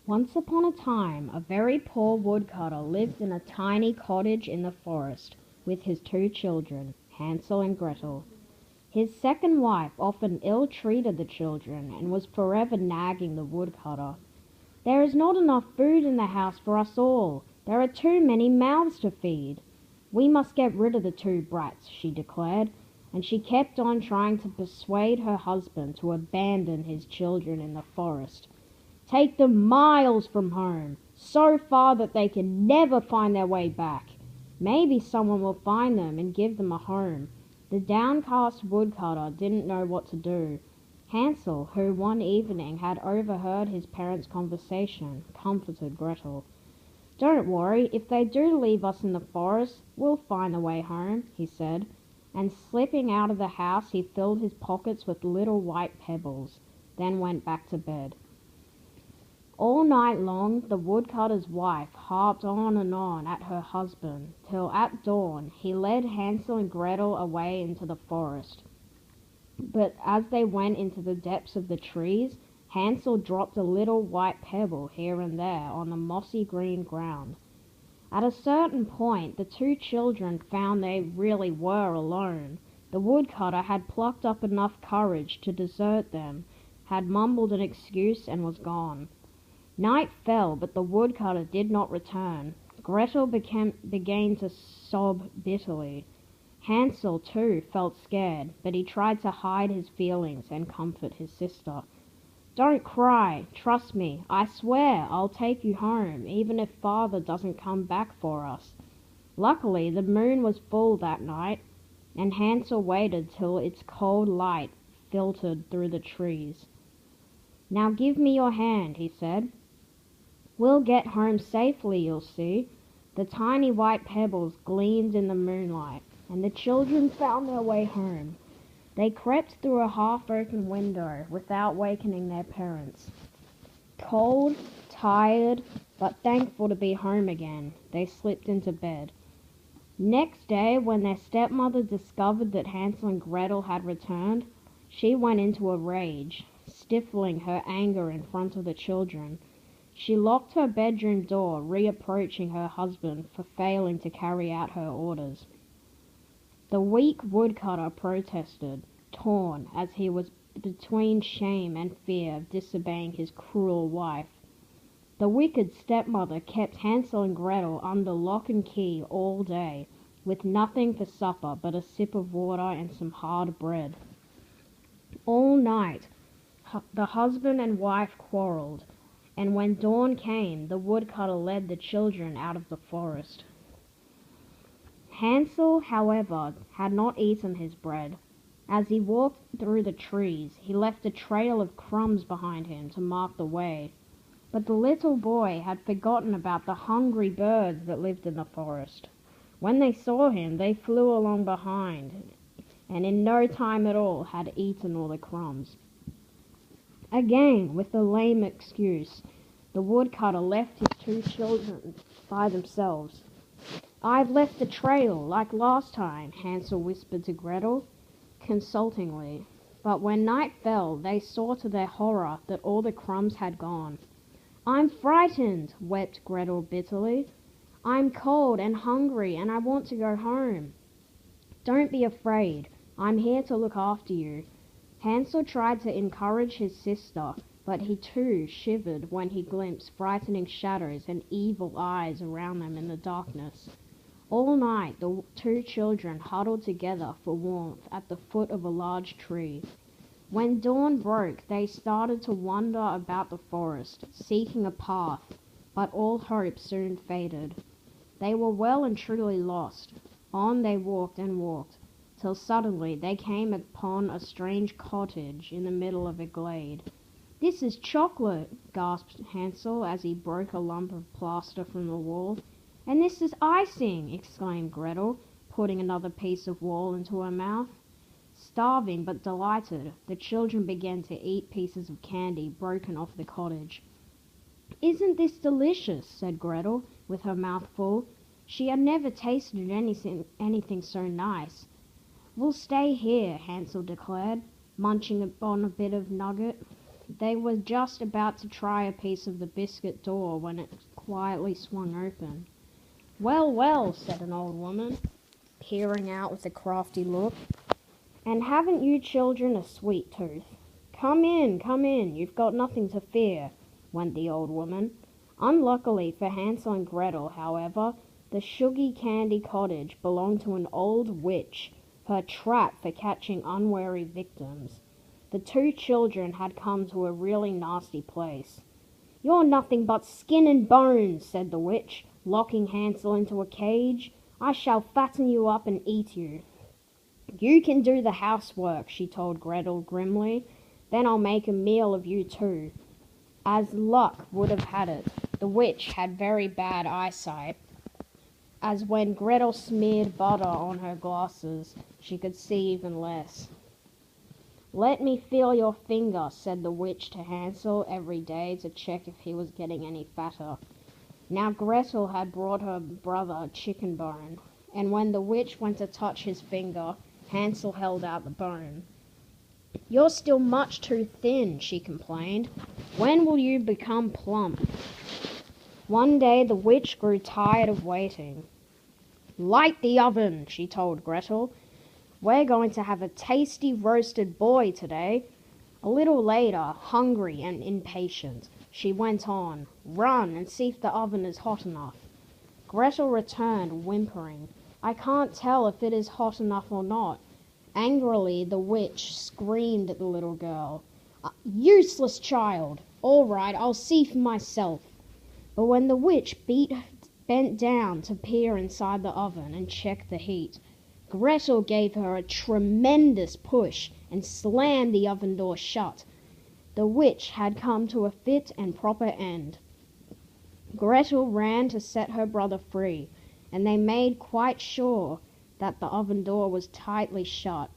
Once upon a time, a very poor woodcutter lived in a tiny cottage in the forest with his two children, Hansel and Gretel. His second wife often ill-treated the children and was forever nagging the woodcutter. "There is not enough food in the house for us all. There are too many mouths to feed. We must get rid of the two brats," she declared, and she kept on trying to persuade her husband to abandon his children in the forest. "Take them miles from home, so far that they can never find their way back. Maybe someone will find them and give them a home." The downcast woodcutter didn't know what to do. Hansel, who one evening had overheard his parents' conversation, comforted Gretel. "Don't worry, if they do leave us in the forest, we'll find the way home," he said, and slipping out of the house he filled his pockets with little white pebbles, then went back to bed. All night long the woodcutter's wife harped on and on at her husband, till at dawn he led Hansel and Gretel away into the forest. But as they went into the depths of the trees, Hansel dropped a little white pebble here and there on the mossy green ground. At a certain point the two children found they really were alone. The woodcutter had plucked up enough courage to desert them, had mumbled an excuse, and was gone. Night fell, but the woodcutter did not return. Gretel began to sob bitterly. Hansel, too, felt scared, but he tried to hide his feelings and comfort his sister. "Don't cry. Trust me. I swear I'll take you home, even if Father doesn't come back for us." Luckily, the moon was full that night, and Hansel waited till its cold light filtered through the trees. "Now give me your hand," he said. "We'll get home safely, you'll see." The tiny white pebbles gleamed in the moonlight, and the children found their way home. They crept through a half-open window without wakening their parents. Cold, tired, but thankful to be home again, they slipped into bed. Next day, when their stepmother discovered that Hansel and Gretel had returned, she went into a rage, stifling her anger in front of the children. She locked her bedroom door, reproaching her husband for failing to carry out her orders. The weak woodcutter protested, torn as he was between shame and fear of disobeying his cruel wife. The wicked stepmother kept Hansel and Gretel under lock and key all day, with nothing for supper but a sip of water and some hard bread. All night the husband and wife quarreled, and when dawn came, the woodcutter led the children out of the forest. Hansel, however, had not eaten his bread. As he walked through the trees, he left a trail of crumbs behind him to mark the way. But the little boy had forgotten about the hungry birds that lived in the forest. When they saw him, they flew along behind, and in no time at all had eaten all the crumbs. Again, with the lame excuse, the woodcutter left his two children by themselves. "I've left a trail, like last time," Hansel whispered to Gretel, consultingly. But when night fell, they saw to their horror that all the crumbs had gone. "I'm frightened," wept Gretel bitterly. "I'm cold and hungry, and I want to go home." "Don't be afraid. I'm here to look after you." Hansel tried to encourage his sister, but he too shivered when he glimpsed frightening shadows and evil eyes around them in the darkness. All night the two children huddled together for warmth at the foot of a large tree. When dawn broke, they started to wander about the forest, seeking a path, but all hope soon faded. They were well and truly lost. On they walked and walked, till suddenly they came upon a strange cottage in the middle of a glade. "This is chocolate," gasped Hansel as he broke a lump of plaster from the wall. "And this is icing," exclaimed Gretel, putting another piece of wall into her mouth. Starving but delighted, the children began to eat pieces of candy broken off the cottage. "Isn't this delicious?" said Gretel, with her mouth full. She had never tasted anything so nice. "We'll stay here," Hansel declared, munching on a bit of nugget. They were just about to try a piece of the biscuit door when it quietly swung open. "Well, well," said an old woman, peering out with a crafty look. "And haven't you children a sweet tooth? Come in, you've got nothing to fear," went the old woman. Unluckily for Hansel and Gretel, however, the sugary candy cottage belonged to an old witch, her trap for catching unwary victims. The two children had come to a really nasty place. "You're nothing but skin and bones," said the witch, locking Hansel into a cage. "I shall fatten you up and eat you." "You can do the housework," she told Gretel grimly. "Then I'll make a meal of you too." As luck would have had it, the witch had very bad eyesight, as when Gretel smeared butter on her glasses, she could see even less. "Let me feel your finger," said the witch to Hansel every day to check if he was getting any fatter. Now Gretel had brought her brother a chicken bone, and when the witch went to touch his finger, Hansel held out the bone. "You're still much too thin," she complained. "When will you become plump?" One day the witch grew tired of waiting. "Light the oven," she told Gretel. "We're going to have a tasty roasted boy today." A little later, hungry and impatient, she went on, "Run and see if the oven is hot enough." Gretel returned, whimpering, "I can't tell if it is hot enough or not." Angrily, the witch screamed at the little girl, "Useless child! All right, I'll see for myself." But when the witch bent down to peer inside the oven and check the heat, Gretel gave her a tremendous push and slammed the oven door shut. The witch had come to a fit and proper end. Gretel ran to set her brother free, and they made quite sure that the oven door was tightly shut.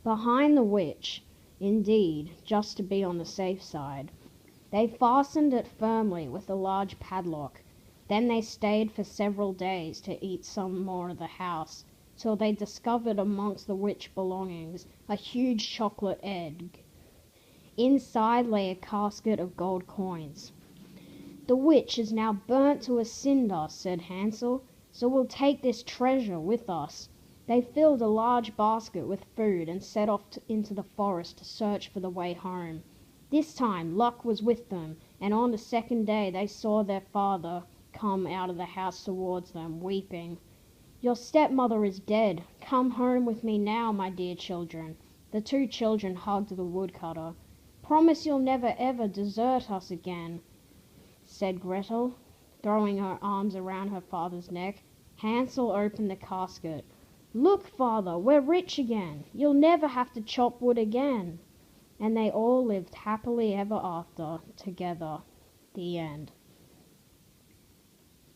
Behind the witch, indeed, just to be on the safe side. They fastened it firmly with a large padlock. Then they stayed for several days to eat some more of the house, till they discovered amongst the witch belongings a huge chocolate egg. Inside lay a casket of gold coins. "The witch is now burnt to a cinder," said Hansel, "so we'll take this treasure with us." They filled a large basket with food and set off into the forest to search for the way home. This time luck was with them, and on the second day they saw their father come out of the house towards them, weeping. "Your stepmother is dead. Come home with me now, my dear children." The two children hugged the woodcutter. "Promise you'll never ever desert us again," said Gretel, throwing her arms around her father's neck. Hansel opened the casket. "Look, father, we're rich again. You'll never have to chop wood again." And they all lived happily ever after together. The end.